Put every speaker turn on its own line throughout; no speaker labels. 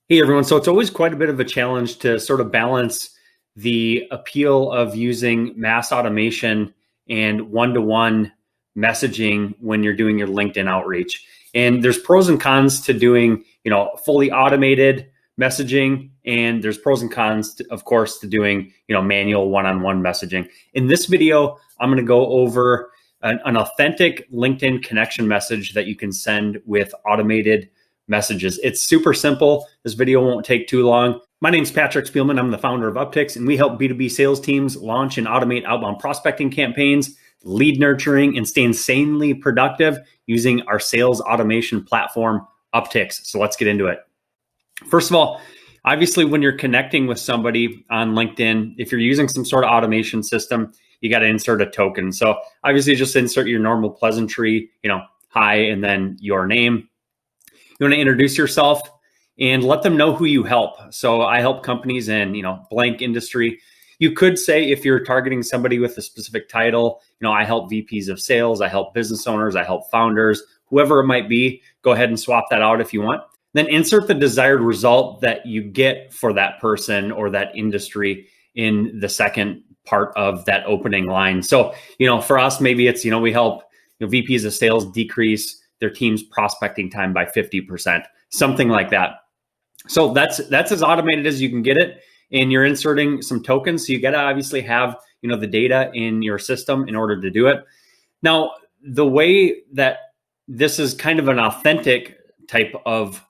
Hey everyone. So it's always quite a bit of a challenge to sort of balance the appeal of using mass automation and one-to-one messaging when you're doing your LinkedIn outreach. And there's pros and cons to doing, fully automated messaging, and there's pros and cons, of course, to doing, manual one-on-one messaging. In this video, I'm going to go over an authentic LinkedIn connection message that you can send with automated messages. It's super simple. This video won't take too long. My name is Patrick Spielman. I'm the founder of Uptycs, and we help B2B sales teams launch and automate outbound prospecting campaigns, lead nurturing, and stay insanely productive using our sales automation platform, Uptycs. So let's get into it. First of all, obviously, when you're connecting with somebody on LinkedIn, if you're using some sort of automation system, you got to insert a token. So obviously, just insert your normal pleasantry, hi, and then your name. You want to introduce yourself and let them know who you help. So I help companies in, blank industry. You could say, if you're targeting somebody with a specific title, I help VPs of sales, I help business owners, I help founders, whoever it might be. Go ahead and swap that out if you want. Then insert the desired result that you get for that person or that industry in the second part of that opening line. So, for us, maybe it's, we help VPs of sales decrease their team's prospecting time by 50%, something like that. So that's as automated as you can get it. And you're inserting some tokens. So you got to obviously have, the data in your system in order to do it. Now, the way that this is kind of an authentic type of,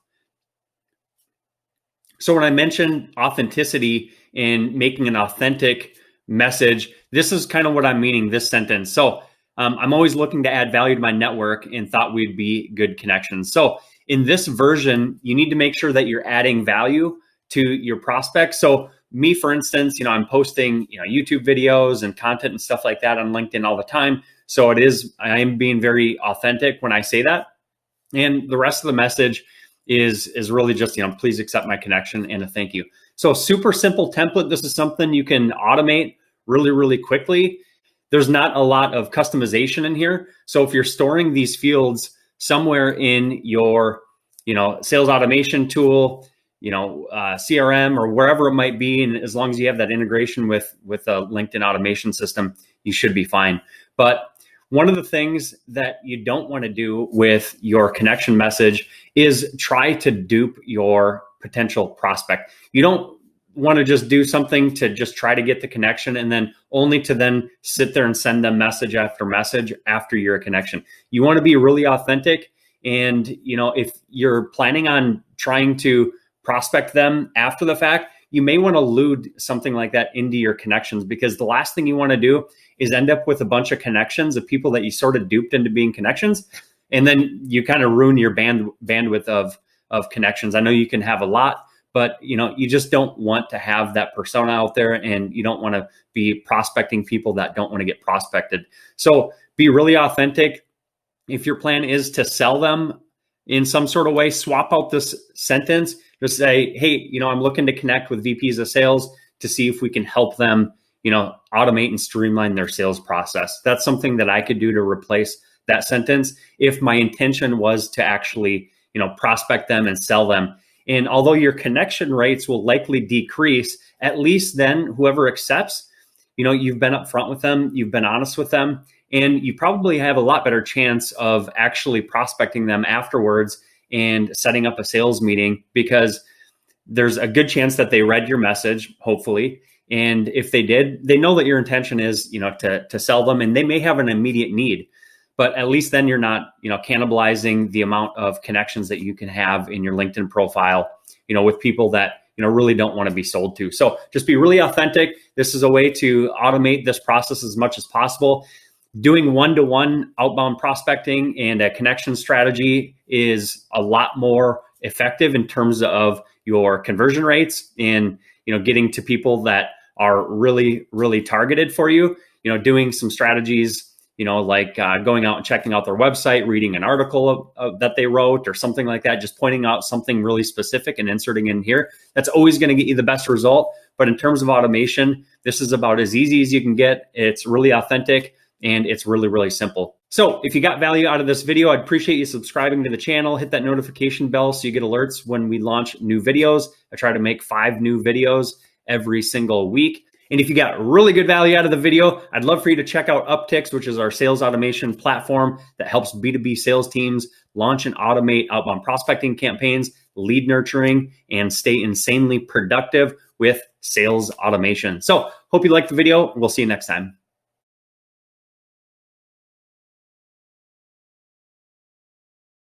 so when I mentioned authenticity and making an authentic message, this is kind of what I'm meaning, this sentence. So I'm always looking to add value to my network and thought we'd be good connections. So in this version, you need to make sure that you're adding value to your prospects. So me, for instance, I'm posting, YouTube videos and content and stuff like that on LinkedIn all the time. So I am being very authentic when I say that. And the rest of the message is really just, please accept my connection and a thank you. So super simple template. This is something you can automate really, really quickly. There's not a lot of customization in here. So if you're storing these fields somewhere in your, sales automation tool, CRM or wherever it might be, and as long as you have that integration with a LinkedIn automation system, you should be fine. But one of the things that you don't want to do with your connection message is try to dupe your potential prospect. You don't want to just do something to just try to get the connection and then only to then sit there and send them message after your connection. You want to be really authentic. And, if you're planning on trying to prospect them after the fact, you may want to allude something like that into your connections, because the last thing you want to do is end up with a bunch of connections of people that you sort of duped into being connections. And then you kind of ruin your bandwidth of connections. I know you can have a lot, but you just don't want to have that persona out there, and you don't want to be prospecting people that don't want to get prospected. So be really authentic. If your plan is to sell them in some sort of way, swap out this sentence. Just say, hey, I'm looking to connect with VPs of sales to see if we can help them, automate and streamline their sales process. That's something that I could do to replace that sentence if my intention was to actually, prospect them and sell them. And although your connection rates will likely decrease, at least then whoever accepts, you've been upfront with them, you've been honest with them, and you probably have a lot better chance of actually prospecting them afterwards and setting up a sales meeting, because there's a good chance that they read your message, hopefully. And if they did, they know that your intention is, to sell them, and they may have an immediate need. But at least then you're not, cannibalizing the amount of connections that you can have in your LinkedIn profile, with people that, really don't want to be sold to. So just be really authentic. This is a way to automate this process as much as possible. Doing one-to-one outbound prospecting and a connection strategy is a lot more effective in terms of your conversion rates and, getting to people that are really, really targeted for you. Doing some strategies, like going out and checking out their website, reading an article that they wrote or something like that, just pointing out something really specific and inserting in here. That's always going to get you the best result. But in terms of automation, this is about as easy as you can get. It's really authentic and it's really, really simple. So if you got value out of this video, I'd appreciate you subscribing to the channel. Hit that notification bell so you get alerts when we launch new videos. I try to make 5 new videos every single week. And if you got really good value out of the video, I'd love for you to check out Upticks, which is our sales automation platform that helps B2B sales teams launch and automate outbound prospecting campaigns, lead nurturing, and stay insanely productive with sales automation. So hope you liked the video. We'll see you next time.